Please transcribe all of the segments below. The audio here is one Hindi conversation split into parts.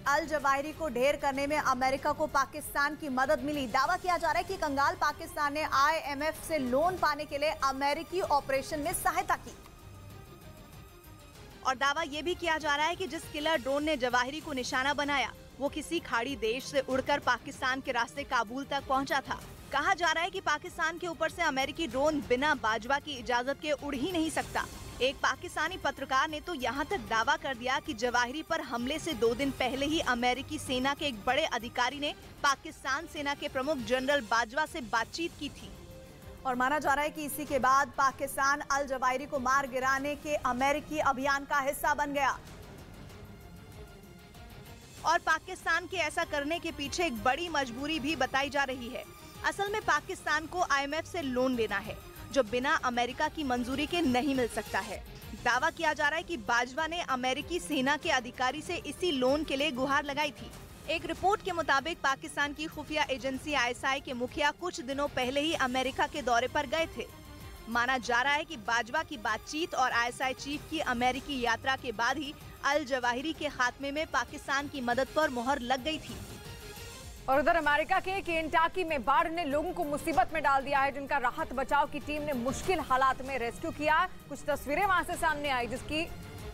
अल जवाहिरी को ढेर करने में अमेरिका को पाकिस्तान की मदद मिली। दावा किया जा रहा है कि कंगाल पाकिस्तान ने IMF से लोन पाने के लिए अमेरिकी ऑपरेशन में सहायता की। और दावा यह भी किया जा रहा है कि जिस किलर ड्रोन ने जवाहिरी को निशाना बनाया वो किसी खाड़ी देश से उड़कर पाकिस्तान के रास्ते काबुल तक पहुंचा था। कहा जा रहा है कि पाकिस्तान के ऊपर से अमेरिकी ड्रोन बिना बाजवा की इजाजत के उड़ ही नहीं सकता। एक पाकिस्तानी पत्रकार ने तो यहाँ तक दावा कर दिया कि जवाहिरी पर हमले से 2 दिन पहले ही अमेरिकी सेना के एक बड़े अधिकारी ने पाकिस्तान सेना के प्रमुख जनरल बाजवा से बातचीत की थी। और माना जा रहा है कि इसी के बाद पाकिस्तान अल जवाहिरी को मार गिराने के अमेरिकी अभियान का हिस्सा बन गया। और पाकिस्तान के ऐसा करने के पीछे एक बड़ी मजबूरी भी बताई जा रही है। असल में पाकिस्तान को IMF से लोन लेना है जो बिना अमेरिका की मंजूरी के नहीं मिल सकता है। दावा किया जा रहा है कि बाजवा ने अमेरिकी सेना के अधिकारी से इसी लोन के लिए गुहार लगाई थी। एक रिपोर्ट के मुताबिक पाकिस्तान की खुफिया एजेंसी ISI के मुखिया कुछ दिनों पहले ही अमेरिका के दौरे पर गए थे। माना जा रहा है कि बाजवा की बातचीत और ISI चीफ की अमेरिकी यात्रा के बाद ही अल जवाहिरी के खात्मे में पाकिस्तान की मदद पर मुहर लग गई थी। और उधर अमेरिका के केंटाकी में बाढ़ ने लोगों को मुसीबत में डाल दिया है, जिनका राहत बचाव की टीम ने मुश्किल हालात में रेस्क्यू किया। कुछ तस्वीरें वहां से सामने आई जिसकी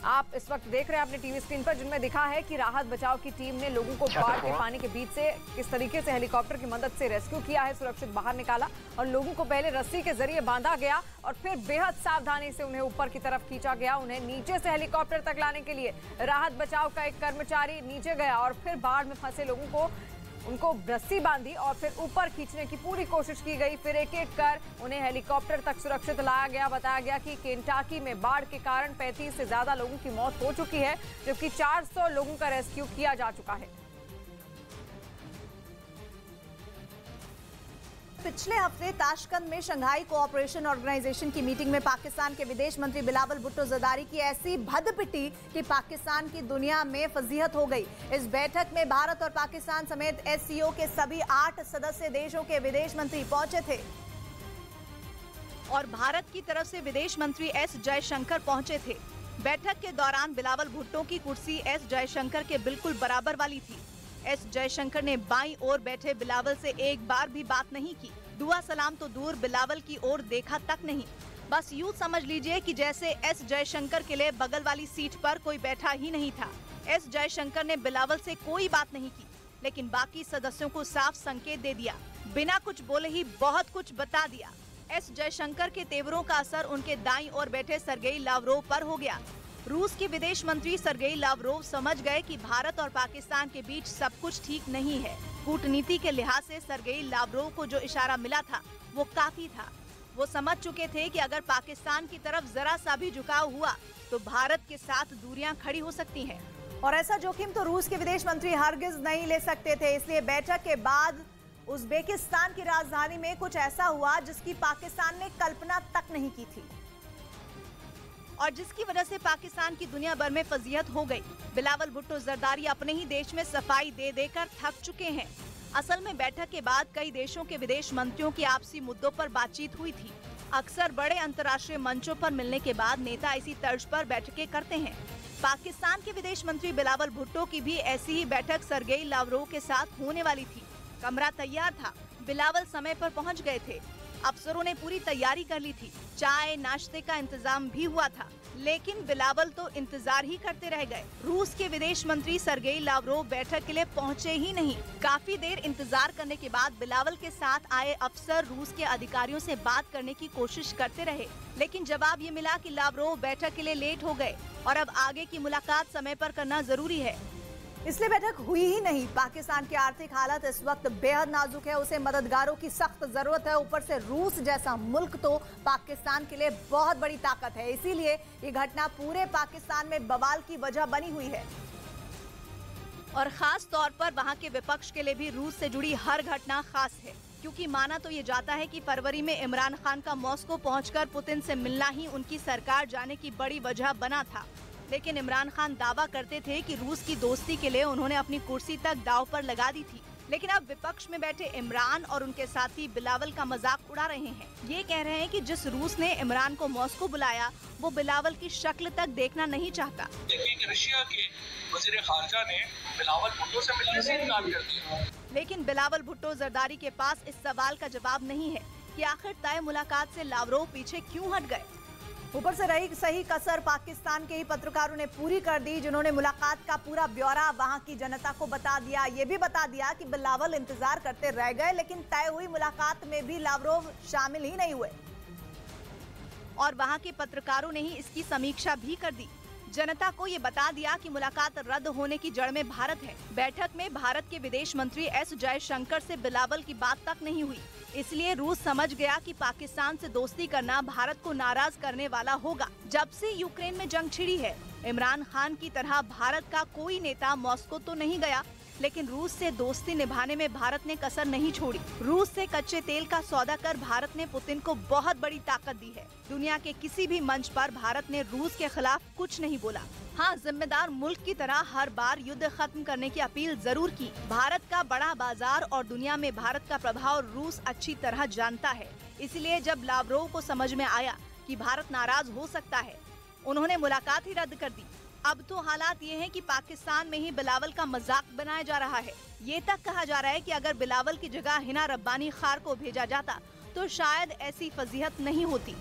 आप इस वक्त देख रहे हैं अपने टीवी स्क्रीन पर, जिनमें दिखा है कि राहत बचाव की टीम ने लोगों को बाढ़ के पानी के बीच से किस तरीके से हेलीकॉप्टर की मदद से रेस्क्यू किया है, सुरक्षित बाहर निकाला। और लोगों को पहले रस्सी के जरिए बांधा गया और फिर बेहद सावधानी से उन्हें ऊपर की तरफ खींचा गया। उन्हें नीचे से हेलीकॉप्टर तक लाने के लिए राहत बचाव का एक कर्मचारी नीचे गया और फिर बाढ़ में फंसे लोगों को उनको रस्सी बांधी और फिर ऊपर खींचने की पूरी कोशिश की गई। फिर एक एक कर उन्हें हेलीकॉप्टर तक सुरक्षित लाया गया। बताया गया कि केंटाकी में बाढ़ के कारण 35 से ज्यादा लोगों की मौत हो चुकी है, जबकि 400 लोगों का रेस्क्यू किया जा चुका है। पिछले हफ्ते ताशकंद में शंघाई कोऑपरेशन ऑर्गेनाइजेशन की मीटिंग में पाकिस्तान के विदेश मंत्री बिलावल भुट्टो जरदारी की ऐसी भद्द पिटी कि पाकिस्तान की दुनिया में फजीहत हो गई। इस बैठक में भारत और पाकिस्तान समेत SCO के सभी 8 सदस्य देशों के विदेश मंत्री पहुंचे थे। और भारत की तरफ से विदेश मंत्री S जयशंकर पहुंचे थे। बैठक के दौरान बिलावल भुट्टो की कुर्सी S जयशंकर के बिल्कुल बराबर वाली थी। S जयशंकर ने बाईं ओर बैठे बिलावल से एक बार भी बात नहीं की। दुआ सलाम तो दूर, बिलावल की ओर देखा तक नहीं। बस यूँ समझ लीजिए कि जैसे S जयशंकर के लिए बगल वाली सीट पर कोई बैठा ही नहीं था। S जयशंकर ने बिलावल से कोई बात नहीं की, लेकिन बाकी सदस्यों को साफ संकेत दे दिया। बिना कुछ बोले ही बहुत कुछ बता दिया। S जयशंकर के तेवरों का असर उनके दाईं ओर बैठे सर्गेई लावरोव पर हो गया। रूस के विदेश मंत्री सर्गेई लावरोव समझ गए कि भारत और पाकिस्तान के बीच सब कुछ ठीक नहीं है। कूटनीति के लिहाज से सर्गेई लावरोव को जो इशारा मिला था वो काफी था। वो समझ चुके थे कि अगर पाकिस्तान की तरफ जरा सा भी झुकाव हुआ तो भारत के साथ दूरियां खड़ी हो सकती हैं। और ऐसा जोखिम तो रूस के विदेश मंत्री हरगिज नहीं ले सकते थे। इसलिए बैठक के बाद उज्बेकिस्तान की राजधानी में कुछ ऐसा हुआ जिसकी पाकिस्तान ने कल्पना तक नहीं की थी और जिसकी वजह से पाकिस्तान की दुनिया भर में फजीहत हो गई। बिलावल भुट्टो जरदारी अपने ही देश में सफाई दे देकर थक चुके हैं। असल में बैठक के बाद कई देशों के विदेश मंत्रियों की आपसी मुद्दों पर बातचीत हुई थी। अक्सर बड़े अंतर्राष्ट्रीय मंचों पर मिलने के बाद नेता इसी तर्ज पर बैठकें करते हैं। पाकिस्तान के विदेश मंत्री बिलावल भुट्टो की भी ऐसी ही बैठक सर्गेई लावरोव के साथ होने वाली थी। कमरा तैयार था, बिलावल समय पर पहुंच गए थे। अफसरों ने पूरी तैयारी कर ली थी, चाय नाश्ते का इंतजाम भी हुआ था, लेकिन बिलावल तो इंतजार ही करते रह गए। रूस के विदेश मंत्री सर्गेई लावरोव बैठक के लिए पहुंचे ही नहीं। काफी देर इंतजार करने के बाद बिलावल के साथ आए अफसर रूस के अधिकारियों से बात करने की कोशिश करते रहे, लेकिन जवाब ये मिला कि लावरोव बैठक के लिए लेट हो गए और अब आगे की मुलाकात समय पर करना जरूरी है। इसलिए बैठक हुई ही नहीं। पाकिस्तान की आर्थिक हालत इस वक्त बेहद नाजुक है, उसे मददगारों की सख्त जरूरत है। ऊपर से रूस जैसा मुल्क तो पाकिस्तान के लिए बहुत बड़ी ताकत है। इसीलिए ये घटना पूरे पाकिस्तान में बवाल की वजह बनी हुई है और खास तौर पर वहां के विपक्ष के लिए भी रूस से जुड़ी हर घटना खास है, क्योंकि माना तो ये जाता है कि फरवरी में इमरान खान का मॉस्को पहुंचकर पुतिन से मिलना ही उनकी सरकार जाने की बड़ी वजह बना था। लेकिन इमरान खान दावा करते थे कि रूस की दोस्ती के लिए उन्होंने अपनी कुर्सी तक दांव पर लगा दी थी। लेकिन अब विपक्ष में बैठे इमरान और उनके साथी बिलावल का मजाक उड़ा रहे हैं। ये कह रहे हैं कि जिस रूस ने इमरान को मॉस्को बुलाया वो बिलावल की शक्ल तक देखना नहीं चाहता। रशिया के वज़ीर ख़ारजा ने बिलावल भुट्टो से मिलने से इनकार कर दिया। लेकिन बिलावल भुट्टो जरदारी के पास इस सवाल का जवाब नहीं है कि आखिर तय मुलाकात से लावरोव पीछे क्यों हट गए। ऊपर से रही सही कसर पाकिस्तान के ही पत्रकारों ने पूरी कर दी, जिन्होंने मुलाकात का पूरा ब्यौरा वहां की जनता को बता दिया। ये भी बता दिया कि बिलावल इंतजार करते रह गए, लेकिन तय हुई मुलाकात में भी लावरोव शामिल ही नहीं हुए। और वहां के पत्रकारों ने ही इसकी समीक्षा भी कर दी। जनता को ये बता दिया कि मुलाकात रद्द होने की जड़ में भारत है। बैठक में भारत के विदेश मंत्री एस जयशंकर से बिलावल की बात तक नहीं हुई, इसलिए रूस समझ गया कि पाकिस्तान से दोस्ती करना भारत को नाराज करने वाला होगा। जब से यूक्रेन में जंग छिड़ी है, इमरान खान की तरह भारत का कोई नेता मॉस्को तो नहीं गया, लेकिन रूस से दोस्ती निभाने में भारत ने कसर नहीं छोड़ी। रूस से कच्चे तेल का सौदा कर भारत ने पुतिन को बहुत बड़ी ताकत दी है। दुनिया के किसी भी मंच पर भारत ने रूस के खिलाफ कुछ नहीं बोला। हाँ, जिम्मेदार मुल्क की तरह हर बार युद्ध खत्म करने की अपील जरूर की। भारत का बड़ा बाजार और दुनिया में भारत का प्रभाव रूस अच्छी तरह जानता है, इसलिए जब लावरोव को समझ में आया कि भारत नाराज हो सकता है, उन्होंने मुलाकात ही रद्द कर दी। अब तो हालात ये हैं कि पाकिस्तान में ही बिलावल का मजाक बनाया जा रहा है। ये तक कहा जा रहा है कि अगर बिलावल की जगह हिना रब्बानी खार को भेजा जाता तो शायद ऐसी फजीहत नहीं होती।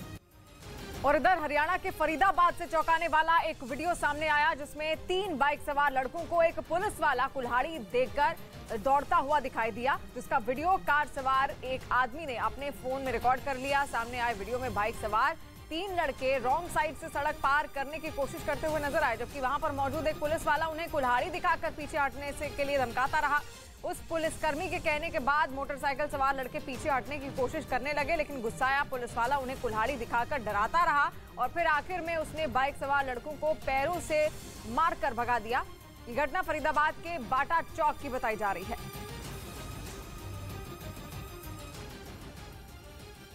और इधर हरियाणा के फरीदाबाद से चौंकाने वाला एक वीडियो सामने आया, जिसमें 3 बाइक सवार लड़कों को एक पुलिस वाला कुल्हाड़ी देकर दौड़ता हुआ दिखाई दिया, जिसका वीडियो कार सवार एक आदमी ने अपने फोन में रिकॉर्ड कर लिया। सामने आए वीडियो में बाइक सवार 3 लड़के रॉन्ग साइड से सड़क पार करने की कोशिश करते हुए नजर आए, जबकि वहां पर मौजूद एक पुलिस वाला उन्हें कुल्हाड़ी दिखाकर पीछे हटने के लिए धमकाता रहा। उस पुलिसकर्मी के कहने के बाद मोटरसाइकिल सवार लड़के पीछे हटने की कोशिश करने लगे, लेकिन गुस्साया पुलिस वाला उन्हें कुल्हाड़ी दिखाकर डराता रहा और फिर आखिर में उसने बाइक सवार लड़कों को पैरों से मारकर भगा दिया। ये घटना फरीदाबाद के बाटा चौक की बताई जा रही है।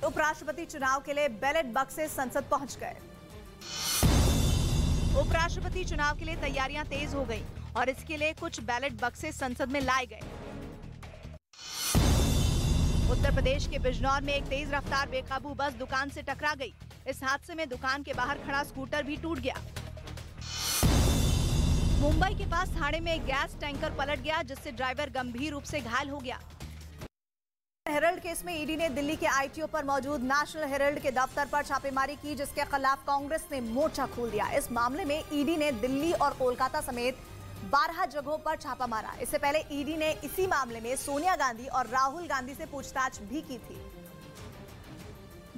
उपराष्ट्रपति चुनाव के लिए बैलेट बक्से संसद पहुंच गए। उपराष्ट्रपति चुनाव के लिए तैयारियां तेज हो गई और इसके लिए कुछ बैलेट बक्से संसद में लाए गए। उत्तर प्रदेश के बिजनौर में एक तेज रफ्तार बेकाबू बस दुकान से टकरा गई। इस हादसे में दुकान के बाहर खड़ा स्कूटर भी टूट गया। मुंबई के पास थाने में एक गैस टैंकर पलट गया, जिससे ड्राइवर गंभीर रूप से घायल हो गया। हेरल्ड केस में ईडी ने दिल्ली के आईटीओ पर मौजूद नेशनल हेरल्ड के दफ्तर पर छापेमारी की, जिसके खिलाफ कांग्रेस ने मोर्चा खोल दिया। इस मामले में ईडी ने दिल्ली और कोलकाता समेत 12 जगहों पर छापा मारा। इससे पहले ईडी ने इसी मामले में सोनिया गांधी और राहुल गांधी से पूछताछ भी की थी,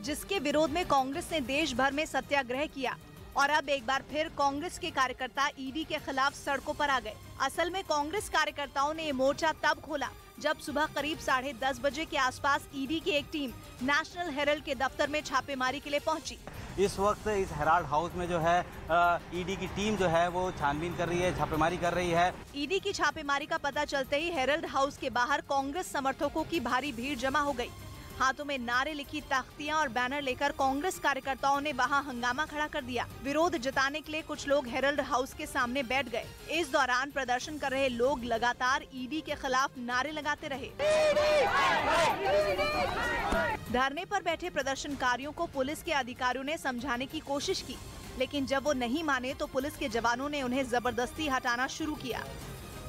जिसके विरोध में कांग्रेस ने देश भर में सत्याग्रह किया और अब एक बार फिर कांग्रेस के कार्यकर्ता ईडी के खिलाफ सड़कों पर आ गए। असल में कांग्रेस कार्यकर्ताओं ने ये मोर्चा तब खोला जब सुबह करीब 10:30 बजे के आसपास ईडी की एक टीम नेशनल हेरल्ड के दफ्तर में छापेमारी के लिए पहुंची। इस वक्त इस हेराल्ड हाउस में जो है ईडी की टीम जो है वो छानबीन कर रही है, छापेमारी कर रही है। ईडी की छापेमारी का पता चलते ही हेरल्ड हाउस के बाहर कांग्रेस समर्थकों की भारी भीड़ जमा हो गई। हाथों में नारे लिखी तख्तियां और बैनर लेकर कांग्रेस कार्यकर्ताओं ने वहां हंगामा खड़ा कर दिया। विरोध जताने के लिए कुछ लोग हेरल्ड हाउस के सामने बैठ गए। इस दौरान प्रदर्शन कर रहे लोग लगातार ईडी के खिलाफ नारे लगाते रहे। धरने पर बैठे प्रदर्शनकारियों को पुलिस के अधिकारियों ने समझाने की कोशिश की, लेकिन जब वो नहीं माने तो पुलिस के जवानों ने उन्हें जबरदस्ती हटाना शुरू किया,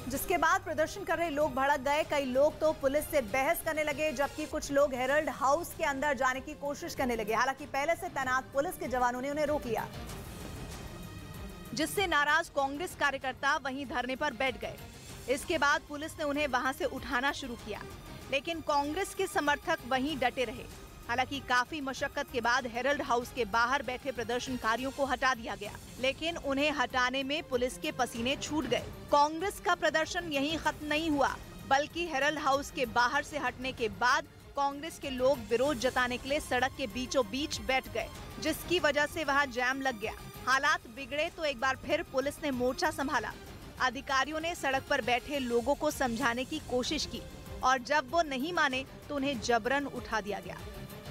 जिसके बाद प्रदर्शन कर रहे लोग भड़क गए। कई लोग तो पुलिस से बहस करने लगे, जबकि कुछ लोग हेरल्ड हाउस के अंदर जाने की कोशिश करने लगे। हालांकि पहले से तैनात पुलिस के जवानों ने उन्हें रोक लिया, जिससे नाराज कांग्रेस कार्यकर्ता वहीं धरने पर बैठ गए। इसके बाद पुलिस ने उन्हें वहां से उठाना शुरू किया, लेकिन कांग्रेस के समर्थक वहीं डटे रहे। हालांकि काफी मशक्कत के बाद हेरल्ड हाउस के बाहर बैठे प्रदर्शनकारियों को हटा दिया गया, लेकिन उन्हें हटाने में पुलिस के पसीने छूट गए। कांग्रेस का प्रदर्शन यहीं खत्म नहीं हुआ, बल्कि हेरल्ड हाउस के बाहर से हटने के बाद कांग्रेस के लोग विरोध जताने के लिए सड़क के बीचों बीच बैठ गए, जिसकी वजह से वहां जाम लग गया। हालात बिगड़े तो एक बार फिर पुलिस ने मोर्चा संभाला। अधिकारियों ने सड़क पर बैठे लोगों को समझाने की कोशिश की और जब वो नहीं माने तो उन्हें जबरन उठा दिया गया।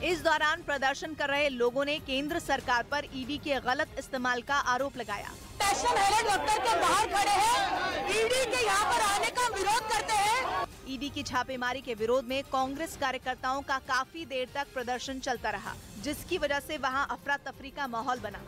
इस दौरान प्रदर्शन कर रहे लोगों ने केंद्र सरकार पर ईडी के गलत इस्तेमाल का आरोप लगाया। नेशनल हेरल्ड दफ्तर के बाहर खड़े हैं, ईडी के यहाँ पर आने का विरोध करते हैं। ईडी की छापेमारी के विरोध में कांग्रेस कार्यकर्ताओं का काफी देर तक प्रदर्शन चलता रहा, जिसकी वजह से वहां अफरा तफरी का माहौल बना।